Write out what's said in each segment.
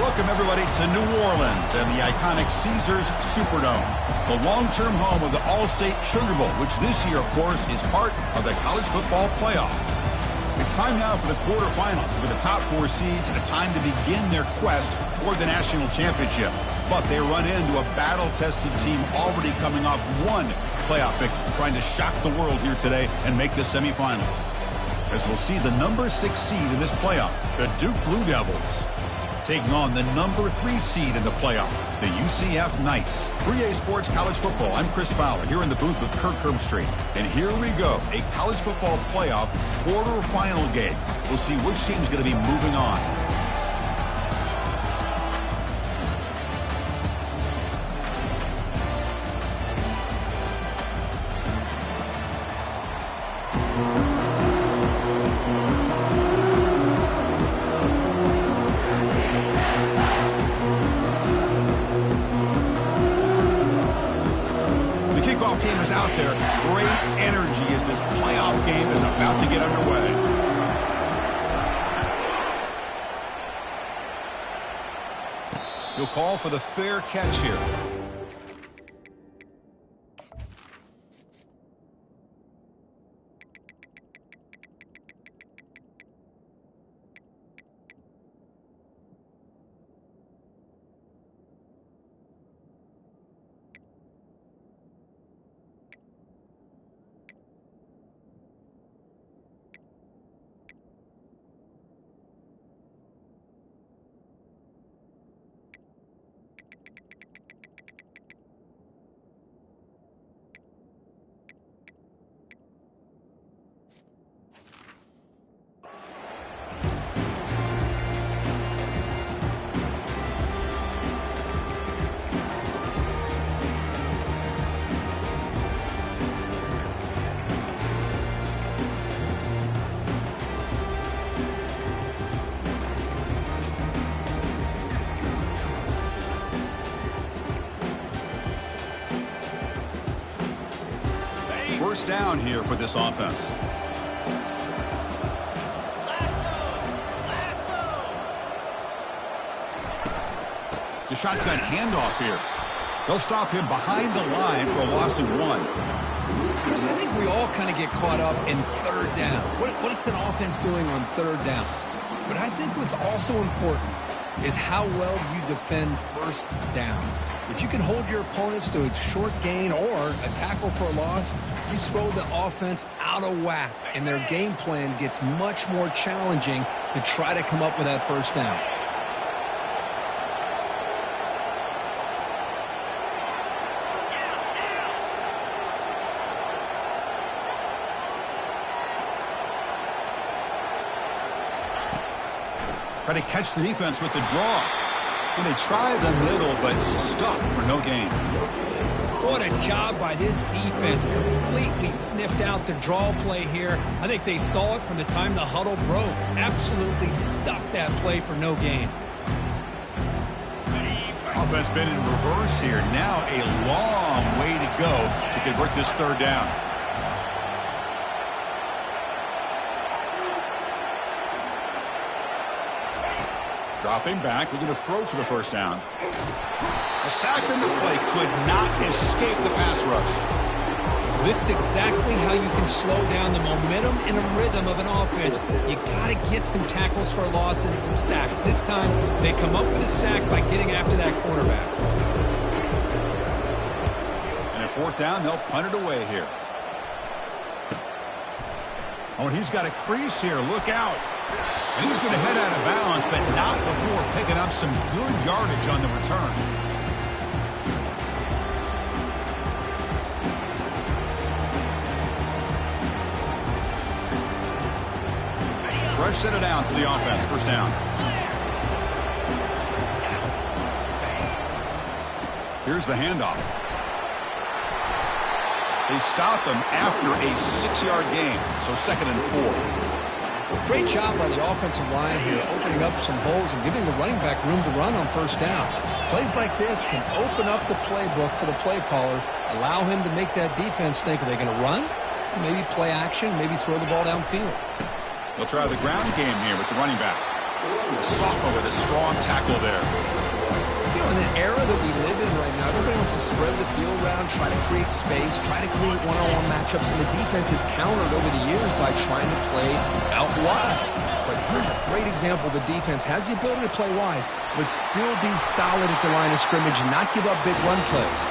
Welcome, everybody, to New Orleans and the iconic Caesars Superdome, the long-term home of the All-State Sugar Bowl, which this year, of course, is part of the college football playoff. It's time now for the quarterfinals, for the top four seeds, a time to begin their quest toward the national championship. But they run into a battle-tested team already coming off one playoff victory, trying to shock the world here today and make the semifinals. As we'll see the number 6 seed in this playoff, the Duke Blue Devils, taking on the number 3 seed in the playoff, the UCF Knights. 3A Sports College Football, I'm Chris Fowler, here in the booth with Kirk Herbstreit. And here we go, a college football playoff quarterfinal game. We'll see which team's going to be moving on. Team is out there. Great energy as this playoff game is about to get underway. He'll call for the fair catch here. First down here for this offense. The shotgun handoff here. They'll stop him behind the line for a loss of 1. Chris, I think we all kind of get caught up in third down. What's an offense doing on third down? But I think what's also important is how well you defend first down. If you can hold your opponents to a short gain or a tackle for a loss, you throw the offense out of whack, and their game plan gets much more challenging to try to come up with that first down. Try to catch the defense with the draw. And they try the middle, but stuck for no gain. What a job by this defense. Completely sniffed out the draw play here. I think they saw it from the time the huddle broke. Absolutely stuffed that play for no gain. Offense been in reverse here. Now a long way to go to convert this third down. Dropping back, looking to throw for the first down. A sack in the play could not escape the pass rush. This is exactly how you can slow down the momentum and a rhythm of an offense. You got to get some tackles for a loss and some sacks. This time, they come up with a sack by getting after that quarterback. And at fourth down, they'll punt it away here. Oh, and he's got a crease here. Look out. And he's going to head out of bounds, but not before picking up some good yardage on the return. Fresh set of downs for the offense. First down. Here's the handoff. They stop him after a 6-yard gain, so 2nd and 4. Great job by the offensive line here, opening up some holes and giving the running back room to run on first down. Plays like this can open up the playbook for the play caller, allow him to make that defense think, are they going to run? Maybe play action, maybe throw the ball downfield. They'll try the ground game here with the running back. The sophomore with a strong tackle there. You know, in the era that we live in right now, everybody wants to spread the field around, try to create space, try to create one-on-one matchups, and the defense is countered over the years by trying to play out wide. But here's a great example. The defense has the ability to play wide, but still be solid at the line of scrimmage and not give up big run plays.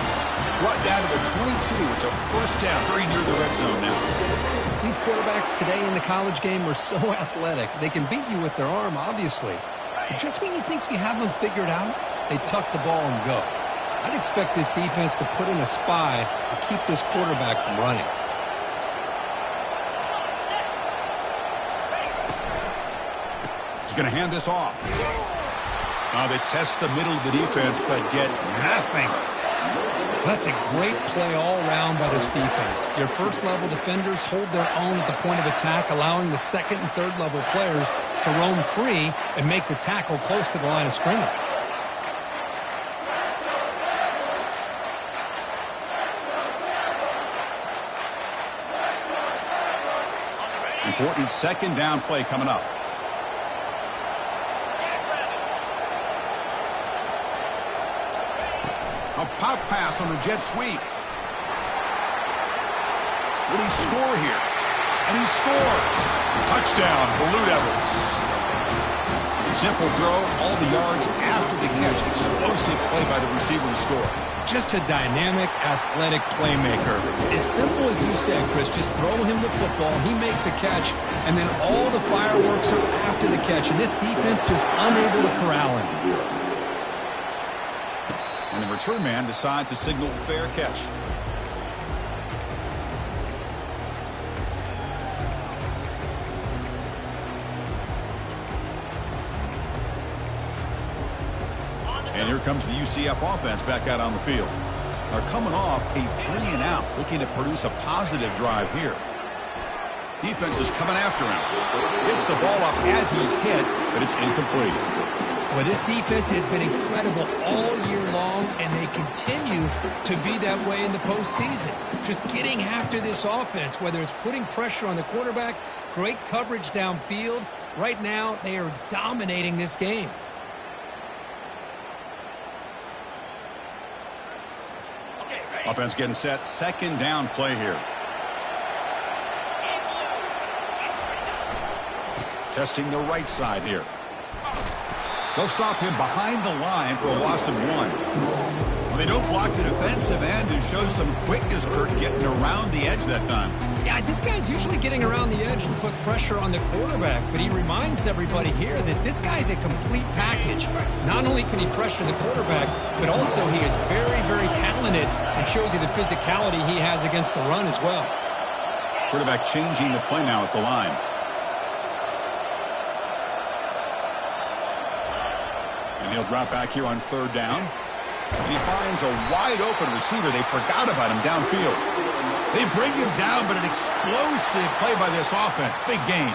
Brought down to the 22. It's a first down, very near the red zone now. These quarterbacks today in the college game are so athletic. They can beat you with their arm, obviously. But just when you think you have them figured out, they tuck the ball and go. I'd expect this defense to put in a spy to keep this quarterback from running. He's going to hand this off. Now they test the middle of the defense, but get nothing. That's a great play all around by this defense. Your first-level defenders hold their own at the point of attack, allowing the second and third-level players to roam free and make the tackle close to the line of scrimmage. Important second down play coming up. A pop pass on the jet sweep. Will he score here? And he scores. Touchdown for Blue Devils. Simple throw, all the yards after the catch. Explosive play by the receiver to score. Just a dynamic, athletic playmaker. As simple as you said, Chris, just throw him the football, he makes a catch, and then all the fireworks are after the catch, and this defense just unable to corral him. And the return man decides to signal fair catch. And here comes the UCF offense back out on the field. They're coming off a 3-and-out, looking to produce a positive drive here. Defense is coming after him. Gets the ball up as he's hit, but it's incomplete. Well, this defense has been incredible all year long, and they continue to be that way in the postseason. Just getting after this offense, whether it's putting pressure on the quarterback, great coverage downfield. Right now, they are dominating this game. Offense getting set. Second down play here. Testing the right side here. They'll stop him behind the line for a loss of 1. Well, they don't block the defensive end and show some quickness, Kurt, getting around the edge that time. Yeah, this guy's usually getting around the edge to put pressure on the quarterback, but he reminds everybody here that this guy's a complete package. Not only can he pressure the quarterback, but also he is very, very talented and shows you the physicality he has against the run as well. Quarterback changing the play now at the line. And he'll drop back here on third down. And he finds a wide-open receiver. They forgot about him downfield. They bring him down, but an explosive play by this offense. Big gain.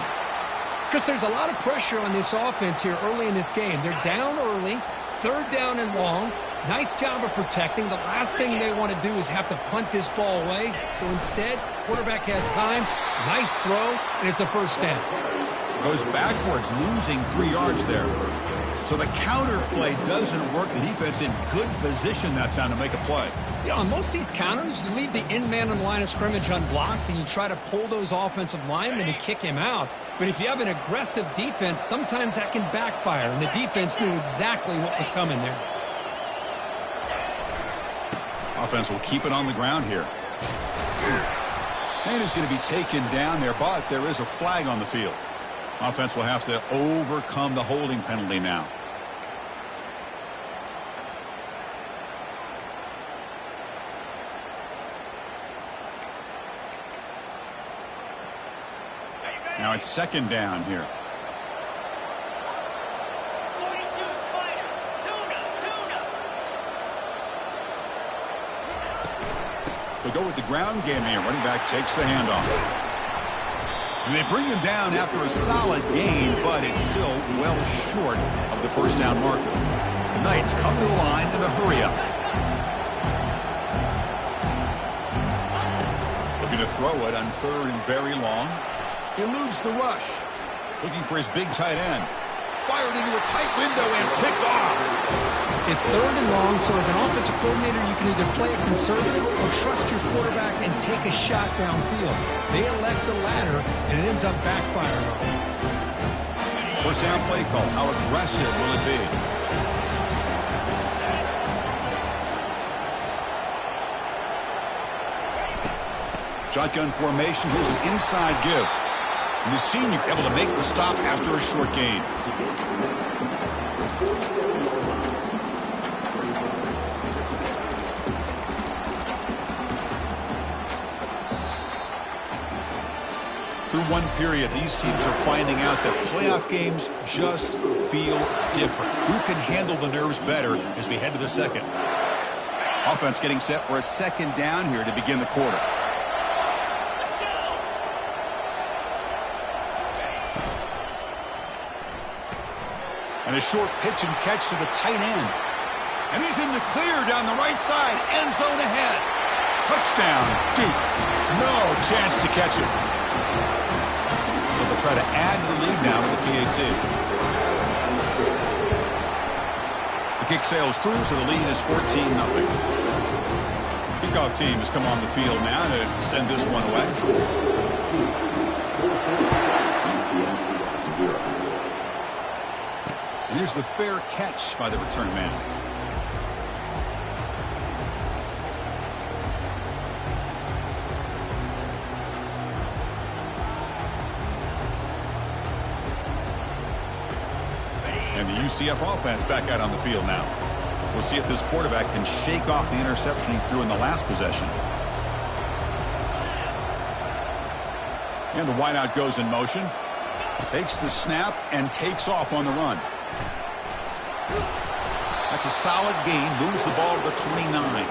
Chris, there's a lot of pressure on this offense here early in this game. They're down early, third down and long. Nice job of protecting. The last thing they want to do is have to punt this ball away. So instead, quarterback has time. Nice throw, and it's a first down. Goes backwards, losing 3 yards there. So the counter play doesn't work. The defense in good position that time to make a play. You know, on most of these counters, you leave the in man on the line of scrimmage unblocked, and you try to pull those offensive linemen and kick him out. But if you have an aggressive defense, sometimes that can backfire, and the defense knew exactly what was coming there. Offense will keep it on the ground here. And it's going to be taken down there, but there is a flag on the field. Offense will have to overcome the holding penalty now. Now it's second down here. They'll go with the ground game here. Running back takes the handoff. And they bring him down after a solid game, but it's still well short of the first down marker. The Knights come to the line in a hurry-up. Looking to throw it on third and very long. Eludes the rush. Looking for his big tight end. fired into a tight window and picked off. It's third and long, so as an offensive coordinator, you can either play it conservative or trust your quarterback and take a shot downfield. They elect the latter, and it ends up backfiring on them. First down play call. How aggressive will it be? Shotgun formation. Here's an inside give. And the senior able to make the stop after a short gain. Through one period, these teams are finding out that playoff games just feel different. Who can handle the nerves better as we head to the second? Offense getting set for a second down here to begin the quarter. And a short pitch and catch to the tight end. And he's in the clear down the right side. End zone ahead. Touchdown, Duke. No chance to catch it. They'll try to add to the lead now with the PAT. The kick sails through, so the lead is 14-0. Kickoff team has come on the field now to send this one away. And here's the fair catch by the return man. And the UCF offense back out on the field now. We'll see if this quarterback can shake off the interception he threw in the last possession. And the wideout goes in motion. Takes the snap and takes off on the run. That's a solid gain. Moves the ball to the 29.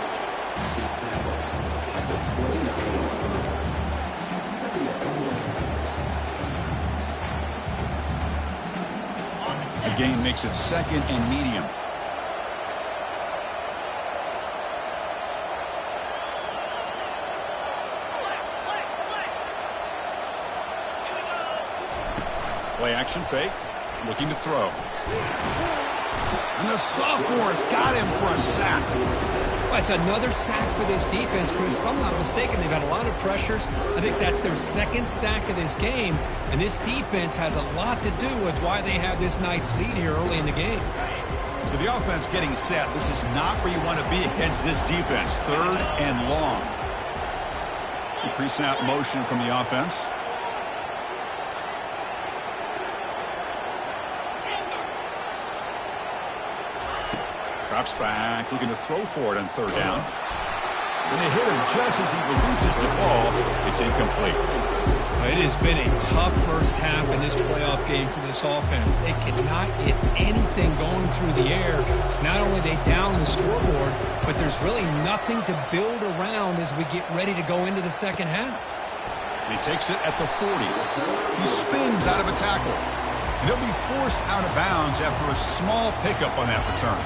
The gain makes it second and medium. Play action fake. Looking to throw. And the sophomore's got him for a sack. Well, it's another sack for this defense, Chris. If I'm not mistaken, they've had a lot of pressures. I think that's their second sack of this game. And this defense has a lot to do with why they have this nice lead here early in the game. So the offense getting set. This is not where you want to be against this defense. Third and long. The pre-snap motion from the offense. Drops back, looking to throw for it on third down. And they hit him just as he releases the ball. It's incomplete. It has been a tough first half in this playoff game for this offense. They cannot get anything going through the air. Not only they down the scoreboard, but there's really nothing to build around as we get ready to go into the second half. He takes it at the 40. He spins out of a tackle. And he'll be forced out of bounds after a small pickup on that return.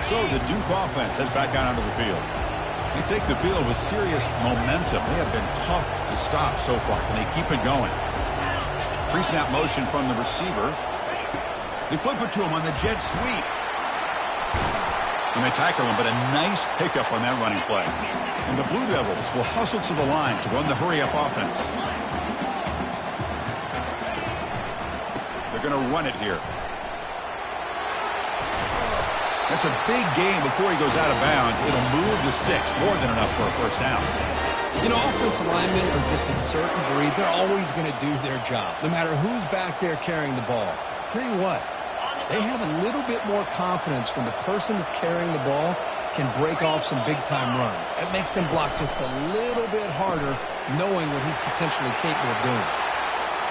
So the Duke offense heads back out onto the field. They take the field with serious momentum. They have been tough to stop so far. Can they keep it going? Pre-snap motion from the receiver. They flip it to him on the jet sweep. And they tackle him, but a nice pickup on that running play. And the Blue Devils will hustle to the line to run the hurry-up offense. They're going to run it here. That's a big gain before he goes out of bounds. It'll move the sticks more than enough for a first down. You know, offensive linemen are just a certain breed. They're always going to do their job, no matter who's back there carrying the ball. I'll tell you what, they have a little bit more confidence when the person that's carrying the ball can break off some big-time runs. That makes them block just a little bit harder, knowing what he's potentially capable of doing.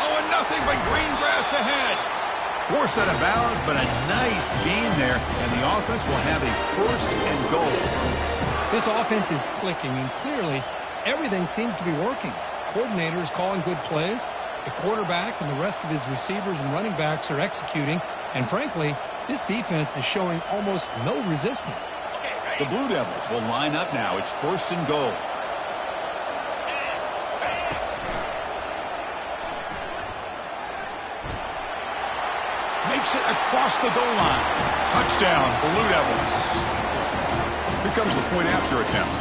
Oh, and nothing but green grass ahead. Forced out of bounds, but a nice gain there, and the offense will have a first and goal. This offense is clicking, and clearly everything seems to be working. The coordinator is calling good plays. The quarterback and the rest of his receivers and running backs are executing. And frankly, this defense is showing almost no resistance. The Blue Devils will line up now. It's first and goal. Takes it across the goal line. Touchdown, Blue Devils. Here comes the point after attempt.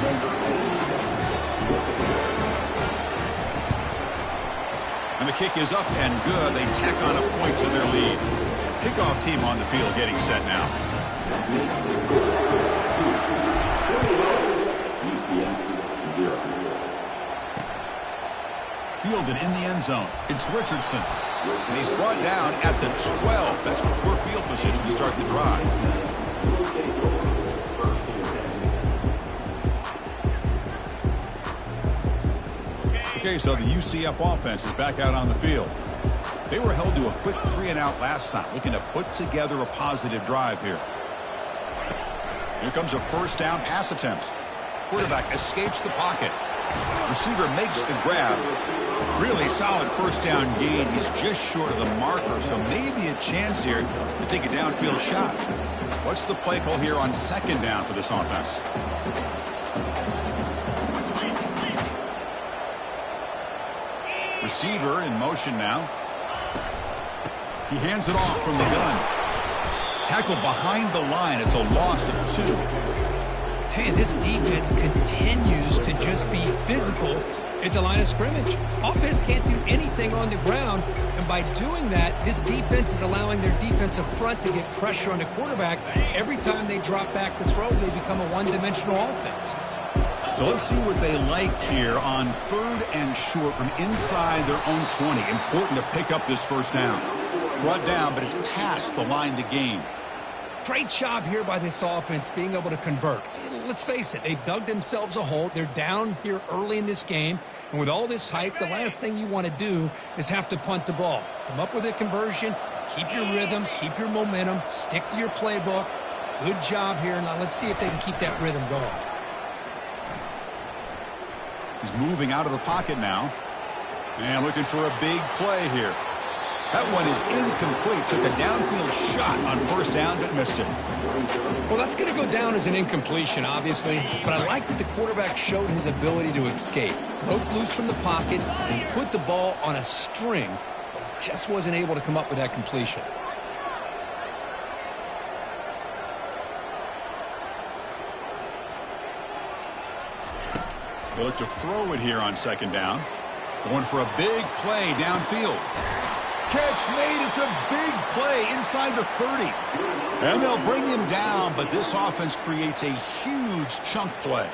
And the kick is up and good. They tack on a point to their lead. Kickoff team on the field getting set now. Fielded in the end zone. It's Richardson. And he's brought down at the 12. That's poor field position to start the drive. Okay, so the UCF offense is back out on the field. They were held to a quick 3-and-out last time, looking to put together a positive drive here. Here comes a first down pass attempt. Quarterback escapes the pocket. Receiver makes the grab. Really solid first down gain. He's just short of the marker, so maybe a chance here to take a downfield shot. What's the play call here on second down for this offense? Receiver in motion now. He hands it off from the gun. Tackled behind the line. It's a loss of 2. Tell you, this defense continues to just be physical at the line of scrimmage. Offense can't do anything on the ground, and by doing that, this defense is allowing their defensive front to get pressure on the quarterback. Every time they drop back to throw, they become a one-dimensional offense. So let's see what they like here on 3rd and short from inside their own 20. Important to pick up this first down. Brought down, but it's past the line to gain. Great job here by this offense being able to convert. Let's face it, they've dug themselves a hole. They're down here early in this game. And with all this hype, the last thing you want to do is have to punt the ball. Come up with a conversion, keep your rhythm, keep your momentum, stick to your playbook. Good job here. Now let's see if they can keep that rhythm going. He's moving out of the pocket now. And looking for a big play here. That one is incomplete. Took a downfield shot on first down, but missed it. Well, that's going to go down as an incompletion, obviously. But I like that the quarterback showed his ability to escape. Broke loose from the pocket and put the ball on a string. But he just wasn't able to come up with that completion. They look to throw it here on second down. Going for a big play downfield. Catch made. It's a big play inside the 30. And they'll bring him down, but this offense creates a huge chunk play.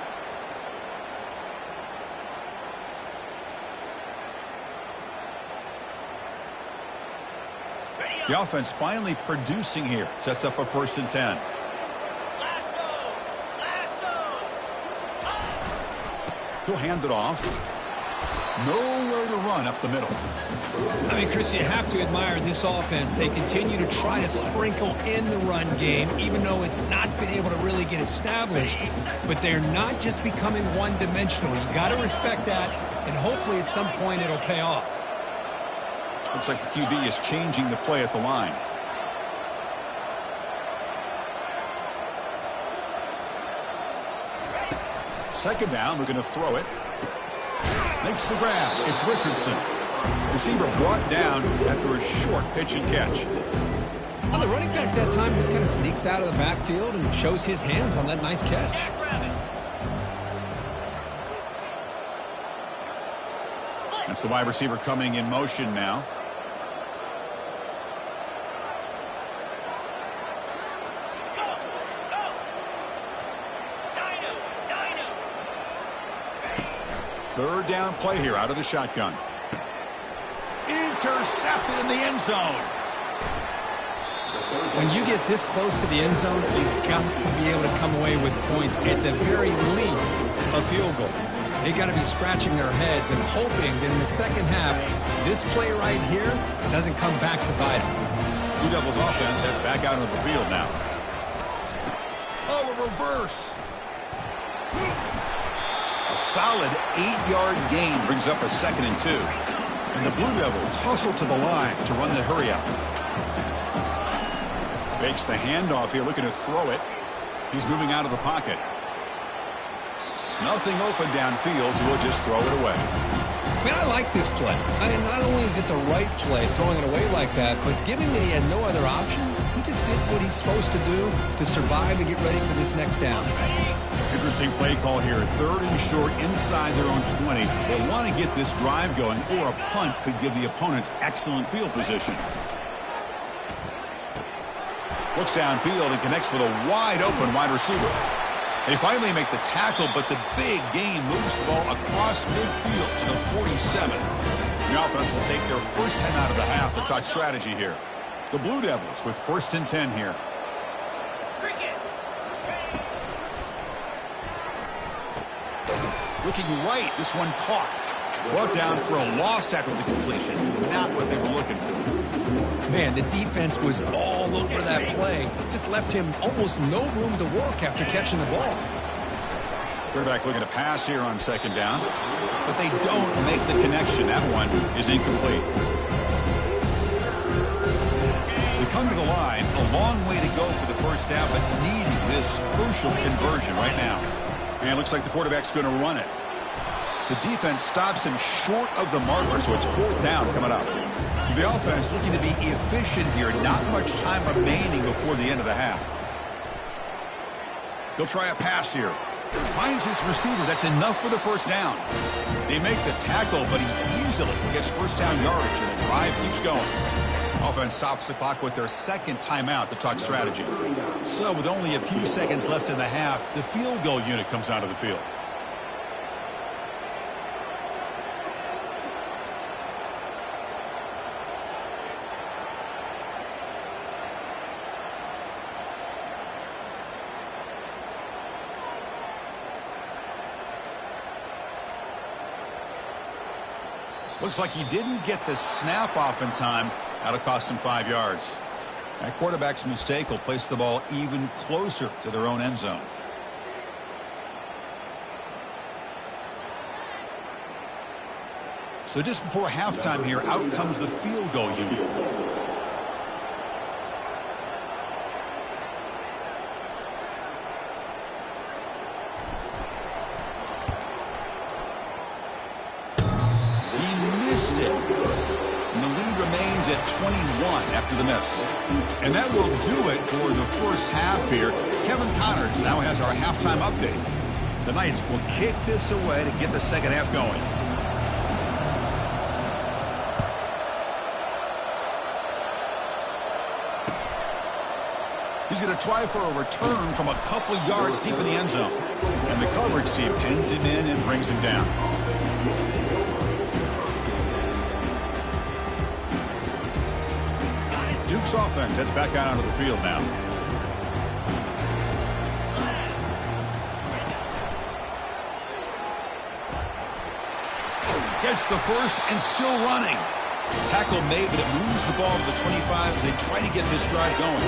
The offense finally producing here. Sets up a 1st and 10. He'll hand it off. Nowhere to run up the middle. I mean, Chris, you have to admire this offense. They continue to try to sprinkle in the run game, even though it's not been able to really get established. But they're not just becoming one-dimensional. You got to respect that, and hopefully at some point it'll pay off. Looks like the QB is changing the play at the line. Second down, we're going to throw it. Makes the grab. It's Richardson. Receiver brought down after a short pitch and catch. Well, the running back that time just kind of sneaks out of the backfield and shows his hands on that nice catch. That's the wide receiver coming in motion now. Third down play here out of the shotgun. Intercepted in the end zone. When you get this close to the end zone, you've got to be able to come away with points, at the very least a field goal. They've got to be scratching their heads and hoping that in the second half, this play right here doesn't come back to bite them. Blue Devils offense heads back out onto the field now. Oh, a reverse. A solid 8-yard gain brings up a 2nd and 2. And the Blue Devils hustle to the line to run the hurry up. Fakes the handoff here, looking to throw it. He's moving out of the pocket. Nothing open downfield, so he'll just throw it away. I mean, I like this play. I mean, not only is it the right play, throwing it away like that, but given that he had no other option, he just did what he's supposed to do to survive and get ready for this next down. Interesting play call here. 3rd and short inside their own 20. They want to get this drive going, or a punt could give the opponents excellent field position. Looks downfield and connects with a wide-open wide receiver. They finally make the tackle, but the big gain moves the ball across midfield to the 47. The offense will take their first 10 out of the half to talk strategy here. The Blue Devils with 1st and 10 here. Looking right, this one caught. Brought down for a loss after the completion. Not what they were looking for. Man, the defense was all over that play. Just left him almost no room to work after catching the ball. Quarterback looking to pass here on 2nd down. But they don't make the connection. That one is incomplete. They come to the line. A long way to go for the first down, but needing this crucial conversion right now. And it looks like the quarterback's going to run it. The defense stops him short of the marker, so it's 4th down coming up. So the offense looking to be efficient here. Not much time remaining before the end of the half. He'll try a pass here. Finds his receiver. That's enough for the first down. They make the tackle, but he easily gets first down yardage, and the drive keeps going. Offense stops the clock with their 2nd timeout to talk strategy. So with only a few seconds left in the half, the field goal unit comes out of the field. Looks like he didn't get the snap off in time. That'll cost him 5 yards. That quarterback's mistake will place the ball even closer to their own end zone. So just before halftime here, out comes the field goal unit. At 21 after the miss. And that will do it for the first half here. Kevin Connors now has our halftime update. The Knights will kick this away to get the second half going. He's going to try for a return from a couple of yards deep in the end zone. And the coverage team pins him in and brings him down. Duke's offense heads back out onto the field now. Gets the first and still running. Tackle made, but it moves the ball to the 25 as they try to get this drive going.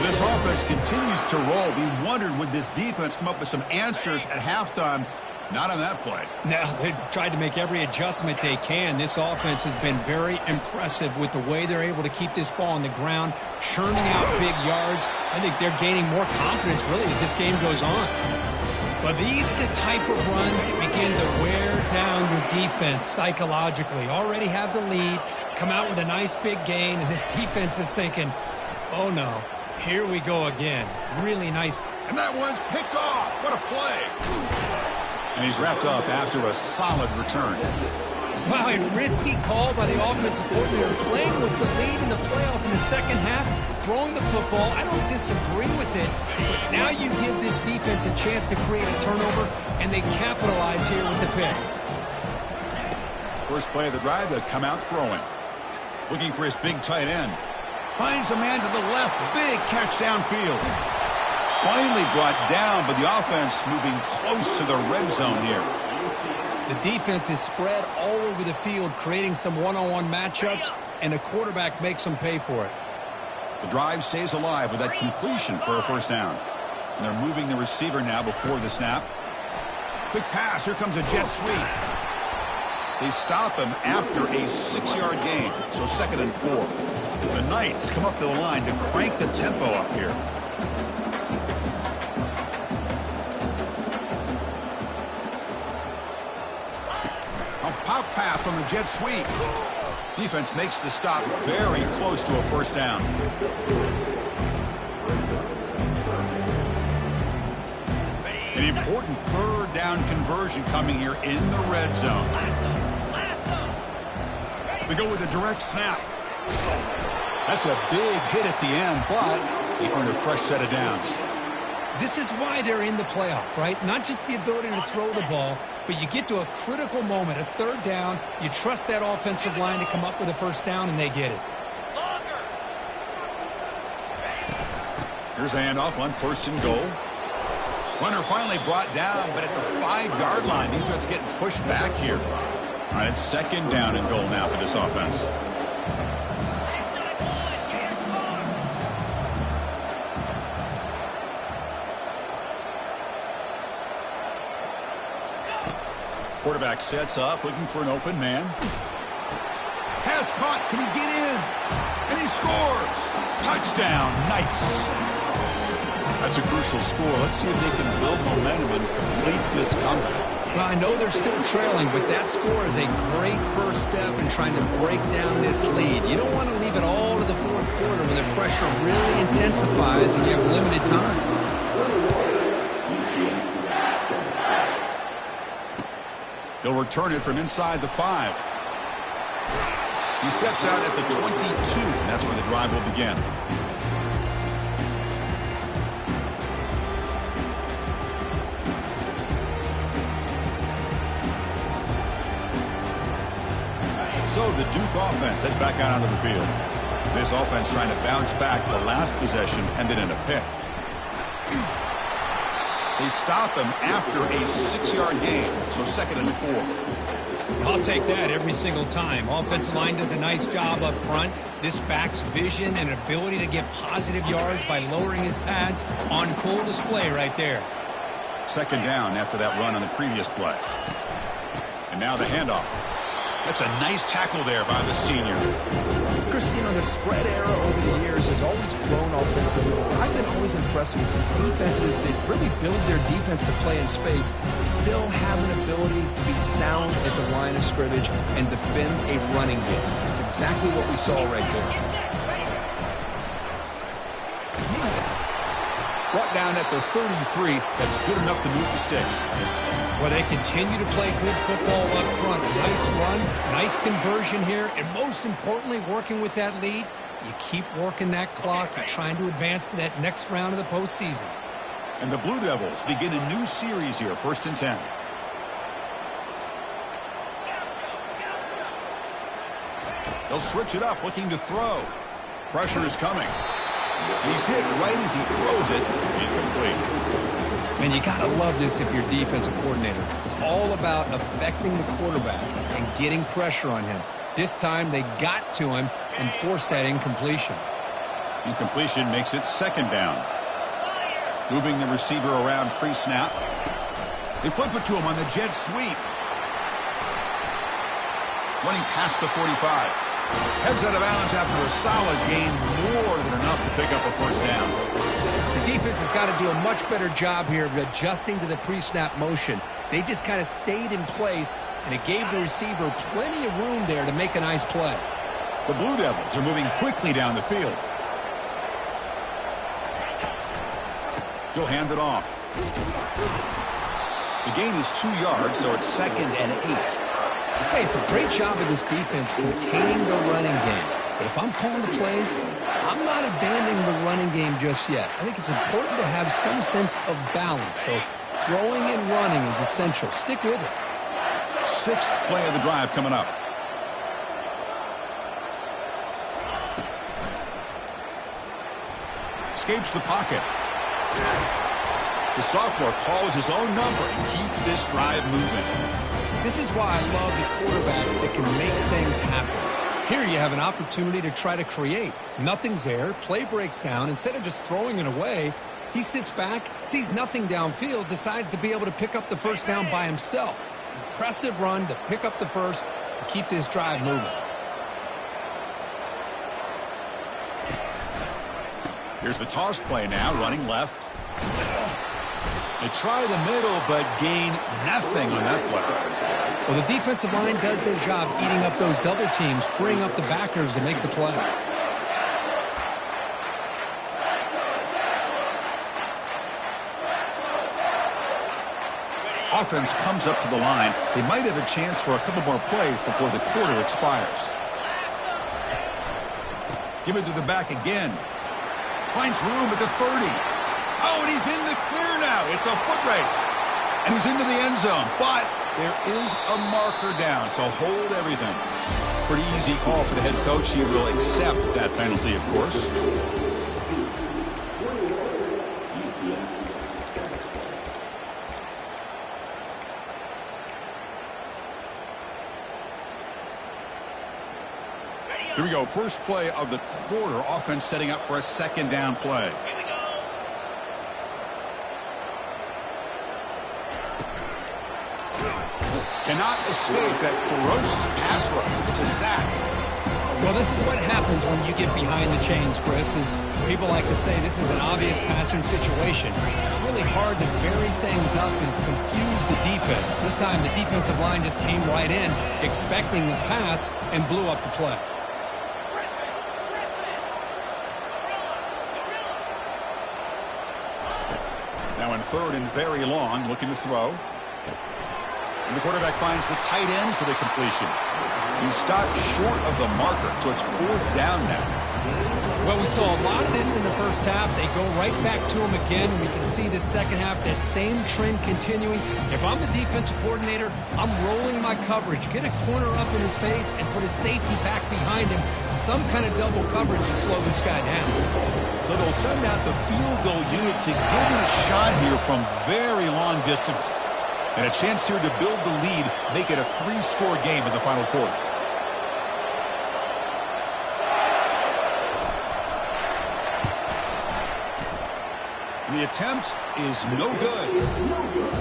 This offense continues to roll. We wondered, would this defense come up with some answers at halftime? Not on that play. No, they've tried to make every adjustment they can. This offense has been very impressive with the way they're able to keep this ball on the ground, churning out big yards. I think they're gaining more confidence, really, as this game goes on. But these are the type of runs that begin to wear down your defense psychologically. Already have the lead, come out with a nice big gain, and this defense is thinking, oh, no, here we go again. Really nice. And that one's picked off. What a play. And he's wrapped up after a solid return. Wow, a risky call by the offensive coordinator, playing with the lead in the playoff in the second half, throwing the football. I don't disagree with it, but now you give this defense a chance to create a turnover, and they capitalize here with the pick. First play of the drive, they'll come out throwing. Looking for his big tight end. Finds a man to the left. Big catch downfield. Finally brought down, but the offense moving close to the red zone here. The defense is spread all over the field, creating some one-on-one matchups, and the quarterback makes them pay for it. The drive stays alive with that completion for a first down. And they're moving the receiver now before the snap. Quick pass. Here comes a jet sweep. They stop him after a 6-yard gain, so 2nd and 4. The Knights come up to the line to crank the tempo up here. Pop pass on the jet sweep. Defense makes the stop very close to a first down. An important third down conversion coming here in the red zone. They go with a direct snap. That's a big hit at the end, but they earn a fresh set of downs. This is why they're in the playoff, right? Not just the ability to throw the ball, but you get to a critical moment, a third down. You trust that offensive line to come up with a first down, and they get it. Here's a handoff on first and goal. Runner finally brought down, but at the 5-yard line, defense getting pushed back here. All right, it's second down and goal now for this offense. Quarterback sets up, looking for an open man. Pass caught. Can he get in? And he scores. Touchdown. Nice. That's a crucial score. Let's see if they can build momentum and complete this comeback. Well, I know they're still trailing, but that score is a great first step in trying to break down this lead. You don't want to leave it all to the fourth quarter when the pressure really intensifies and you have limited time. He'll return it from inside the 5. He steps out at the 22, and that's where the drive will begin. So the Duke offense heads back out onto the field. This offense trying to bounce back the last possession, ended in a pick. They stop him after a 6-yard gain, so second and 4. I'll take that every single time. Offensive line does a nice job up front. This back's vision and ability to get positive yards by lowering his pads on full display right there. Second down after that run on the previous play. And now the handoff. That's a nice tackle there by the senior. Christine, the spread era over the years has always grown offensively. I've been always impressed with defenses that really build their defense to play in space, still have an ability to be sound at the line of scrimmage and defend a running game. It's exactly what we saw right there. Brought down at the 33. That's good enough to move the sticks. Well, they continue to play good football up front. Nice run, nice conversion here, and most importantly, working with that lead, you keep working that clock. You're trying to advance to that next round of the postseason. And the Blue Devils begin a new series here, 1st and 10. They'll switch it up, looking to throw. Pressure is coming. He's hit right as he throws it. Incomplete. And you got to love this if you're defensive coordinator. It's all about affecting the quarterback and getting pressure on him. This time they got to him and forced that incompletion. Incompletion makes it second down. Moving the receiver around pre-snap. They flip it to him on the jet sweep. Running past the 45. Heads out of bounds after a solid gain, more than enough to pick up a first down. The defense has got to do a much better job here of adjusting to the pre-snap motion. They just kind of stayed in place, and it gave the receiver plenty of room there to make a nice play. The Blue Devils are moving quickly down the field. He'll hand it off. The gain is 2 yards, so it's 2nd and 8. Hey, it's a great job of this defense containing the running game. But if I'm calling the plays, I'm not abandoning the running game just yet. I think it's important to have some sense of balance. So throwing and running is essential. Stick with it. 6th play of the drive coming up. Escapes the pocket. The sophomore calls his own number and keeps this drive moving. This is why I love the quarterbacks that can make things happen. Here you have an opportunity to try to create. Nothing's there. Play breaks down. Instead of just throwing it away, he sits back, sees nothing downfield, decides to be able to pick up the first down by himself. Impressive run to pick up the first and keep this drive moving. Here's the toss play now, running left. They try the middle, but gain nothing on that play. Well, the defensive line does their job eating up those double teams, freeing up the backers to make the play. Offense comes up to the line. They might have a chance for a couple more plays before the quarter expires. Give it to the back again. Finds room at the 30. Oh, and he's in the clear now. It's a foot race. And he's into the end zone. But there is a marker down, so hold everything. Pretty easy call for the head coach. He will accept that penalty, of course. Here we go. First play of the quarter. Offense setting up for a second down play. Cannot escape that ferocious pass rush. It's a sack. Well, this is what happens when you get behind the chains, Chris, is people like to say this is an obvious passing situation. It's really hard to vary things up and confuse the defense. This time the defensive line just came right in, expecting the pass, and blew up the play. Now in third and very long, looking to throw. And the quarterback finds the tight end for the completion. He stopped short of the marker, so it's fourth down now. Well, we saw a lot of this in the first half. They go right back to him again. We can see the second half, that same trend continuing. If I'm the defensive coordinator, I'm rolling my coverage. Get a corner up in his face and put his safety back behind him. Some kind of double coverage to slow this guy down. So they'll send out the field goal unit to give it a shot here from very long distance. And a chance here to build the lead, make it a 3-score game in the final quarter. The attempt is no good.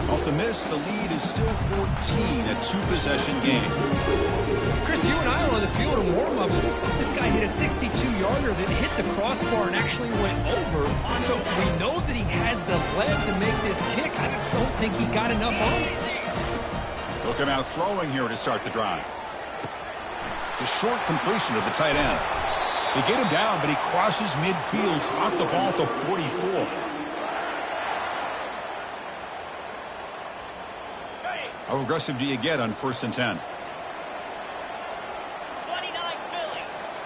Off the miss, the lead is still 14, a 2-possession game. Chris, you and I were on the field in warm-ups. We saw this guy hit a 62-yarder that hit the crossbar and actually went over. So we know that he has the leg to make this kick. I just don't think he got enough on it. He'll come out throwing here to start the drive. The short completion of the tight end. They get him down, but he crosses midfield, spot the ball to 44. How aggressive do you get on 1st and 10? 29 Philly.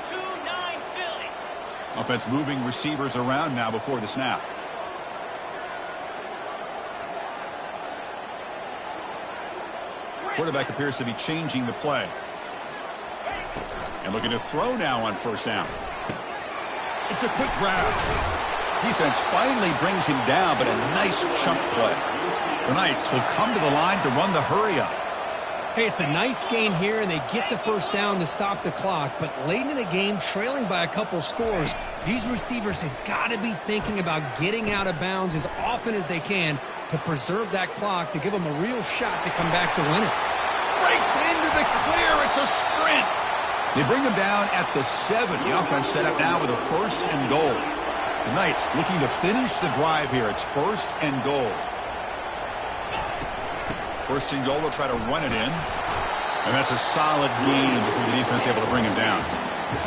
2-9 Philly. Offense moving receivers around now before the snap. Quarterback appears to be changing the play. And looking to throw now on 1st down. It's a quick grab. Defense finally brings him down, but a nice chunk play. The Knights will come to the line to run the hurry up. Hey, it's a nice gain here, and they get the 1st down to stop the clock. But late in the game, trailing by a couple scores, these receivers have got to be thinking about getting out of bounds as often as they can to preserve that clock, to give them a real shot to come back to win it. Breaks into the clear. It's a sprint. They bring him down at the 7. The offense set up now with a 1st and goal. The Knights looking to finish the drive here. It's 1st and goal. 1st and goal, they'll try to run it in. And that's a solid gain before the defense able to bring him down.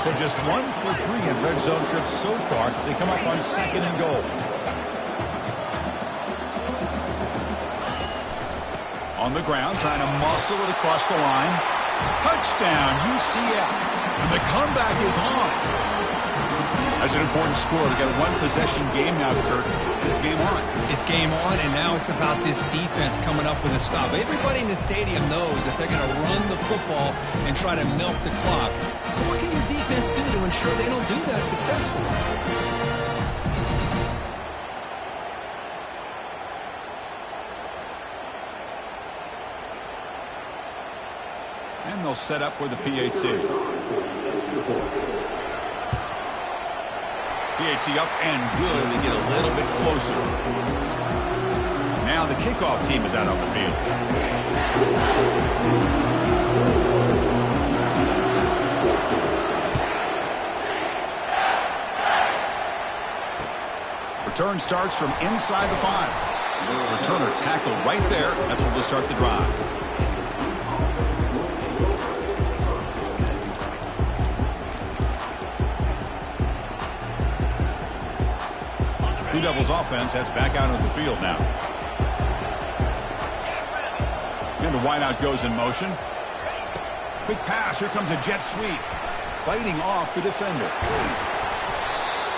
So just 1 for 3 in red zone trips so far. They come up on 2nd and goal. On the ground, trying to muscle it across the line. Touchdown, UCF. And the comeback is on. That's an important score. We've got a 1-possession game now, Kirk. It's game on. It's game on, and now it's about this defense coming up with a stop. Everybody in the stadium knows that they're going to run the football and try to milk the clock. So what can your defense do to ensure they don't do that successfully? And they'll set up with the PAT. PAT up and good. They get a little bit closer. Now the kickoff team is out on the field. Return starts from inside the 5. Returner tackled right there. That's where they'll start the drive. Blue Devils offense heads back out onto the field now. And the wideout goes in motion. Quick pass. Here comes a jet sweep. Fighting off the defender.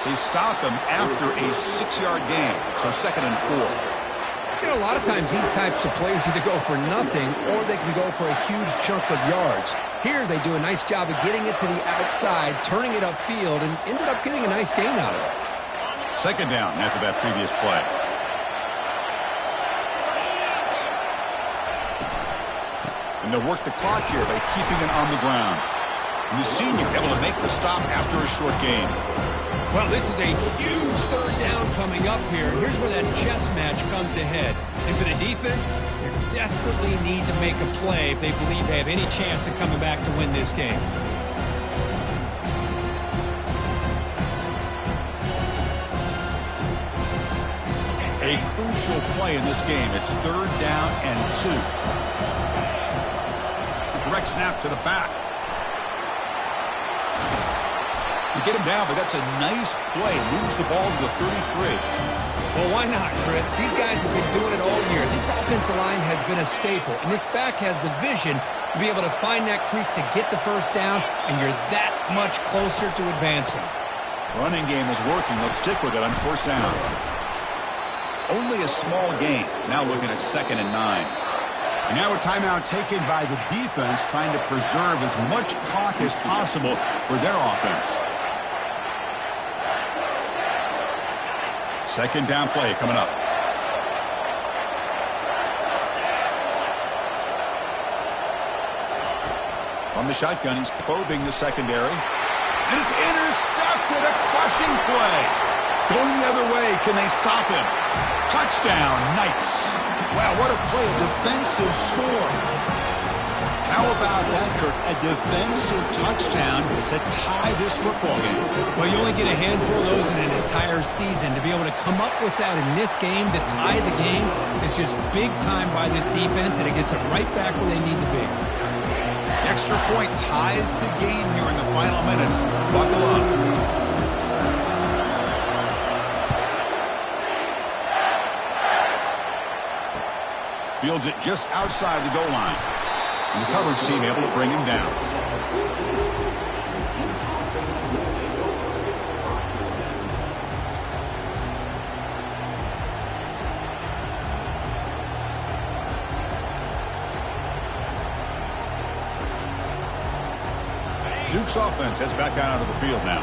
They stop him after a 6-yard gain. So 2nd and 4. You know, a lot of times these types of plays either go for nothing or they can go for a huge chunk of yards. Here they do a nice job of getting it to the outside, turning it upfield, and ended up getting a nice gain out of it. 2nd down after that previous play. And they'll work the clock here by keeping it on the ground. And the senior able to make the stop after a short gain. Well, this is a huge 3rd down coming up here. And here's where that chess match comes to head. And for the defense, they desperately need to make a play if they believe they have any chance of coming back to win this game. A crucial play in this game. It's 3rd down and 2. Direct snap to the back. You get him down, but that's a nice play. Moves the ball to the 33. Well, why not, Chris? These guys have been doing it all year. This offensive line has been a staple, and this back has the vision to be able to find that crease to get the 1st down, and you're that much closer to advancing. Running game is working. They'll stick with it on 1st down. Only a small gain. Now looking at 2nd and 9. And now a timeout taken by the defense, trying to preserve as much clock as possible for their offense. 2nd down play coming up. From the shotgun, he's probing the secondary. And it's intercepted. A crushing play. Going the other way. Can they stop him? Touchdown, Knights. Wow, what a play. A defensive score. How about that, Kirk? A defensive touchdown to tie this football game. Well, you only get a handful of those in an entire season. To be able to come up with that in this game, to tie the game, is just big time by this defense, and it gets them right back where they need to be. Extra point ties the game here in the final minutes. Buckle up. Fields it just outside the goal line. And the coverage team able to bring him down. Duke's offense heads back out onto the field now.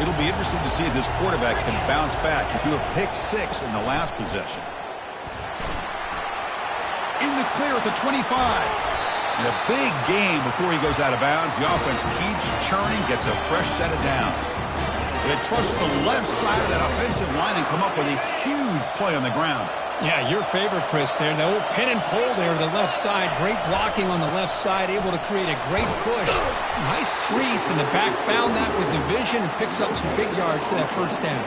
It'll be interesting to see if this quarterback can bounce back. He threw a pick-6 in the last possession. In the clear at the 25. And a big game before he goes out of bounds. The offense keeps churning, gets a fresh set of downs. They trust the left side of that offensive line and come up with a huge play on the ground. Yeah, your favorite, Chris, there. The old pin and pull there to the left side. Great blocking on the left side, able to create a great push. Nice crease, and the back found that with the vision and picks up some big yards for that 1st down.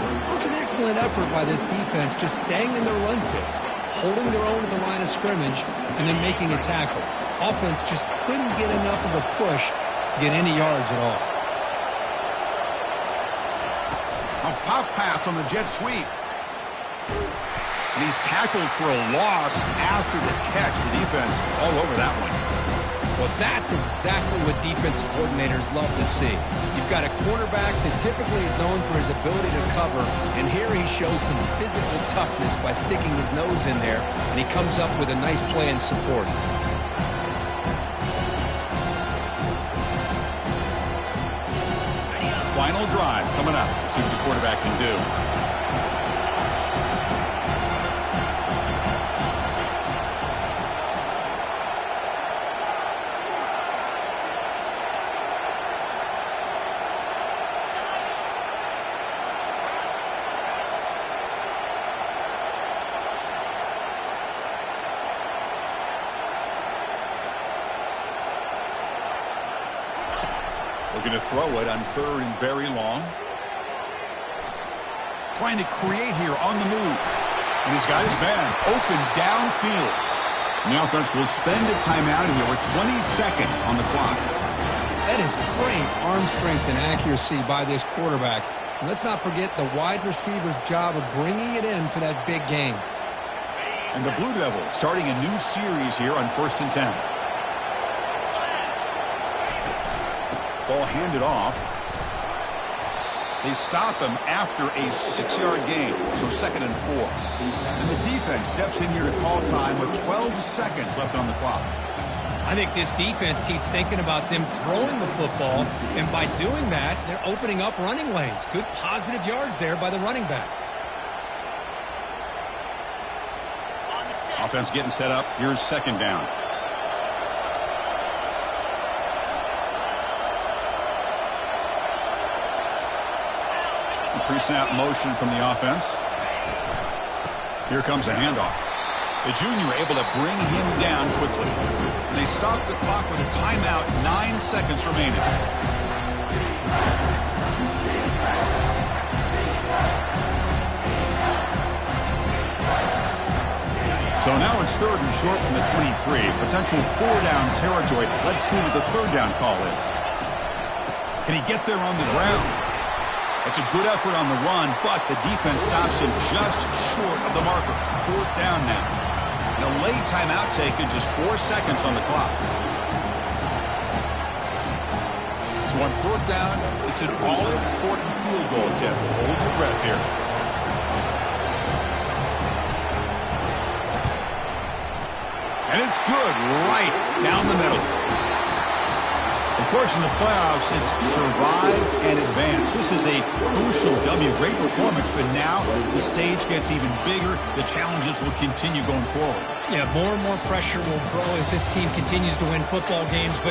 It was an excellent effort by this defense, just staying in their run fits, holding their own at the line of scrimmage, and then making a tackle. Offense just couldn't get enough of a push to get any yards at all. A pop pass on the jet sweep. And he's tackled for a loss after the catch. The defense all over that one. Well, that's exactly what defensive coordinators love to see. You've got a quarterback that typically is known for his ability to cover, and here he shows some physical toughness by sticking his nose in there, and he comes up with a nice play in support. Final drive coming up. Let's see what the quarterback can do. Looking to throw it on 3rd and very long. Trying to create here on the move. And he's got his man open downfield. And the offense will spend a timeout here with 20 seconds on the clock. That is great arm strength and accuracy by this quarterback. Let's not forget the wide receiver's job of bringing it in for that big game. And the Blue Devils starting a new series here on 1st and 10. Ball handed off. They stop him after a 6-yard gain, so 2nd and 4. And the defense steps in here to call time with 12 seconds left on the clock. I think this defense keeps thinking about them throwing the football, and by doing that, they're opening up running lanes. Good positive yards there by the running back. Offense getting set up. Here's 2nd down. Pre-snap motion from the offense. Here comes a handoff. The junior able to bring him down quickly. And they stop the clock with a timeout, 9 seconds remaining. So now it's 3rd and short from the 23. Potential 4-down territory. Let's see what the 3rd down call is. Can he get there on the ground? It's a good effort on the run, but the defense stops him just short of the marker. 4th down now. And a late timeout taken, just 4 seconds on the clock. So on 4th down, it's an all-important field goal attempt. Hold your breath here. And it's good right down the middle. Of course, in the playoffs, it's survive and advance. This is a crucial W. Great performance, but now the stage gets even bigger. The challenges will continue going forward. Yeah, more and more pressure will grow as this team continues to win football games. But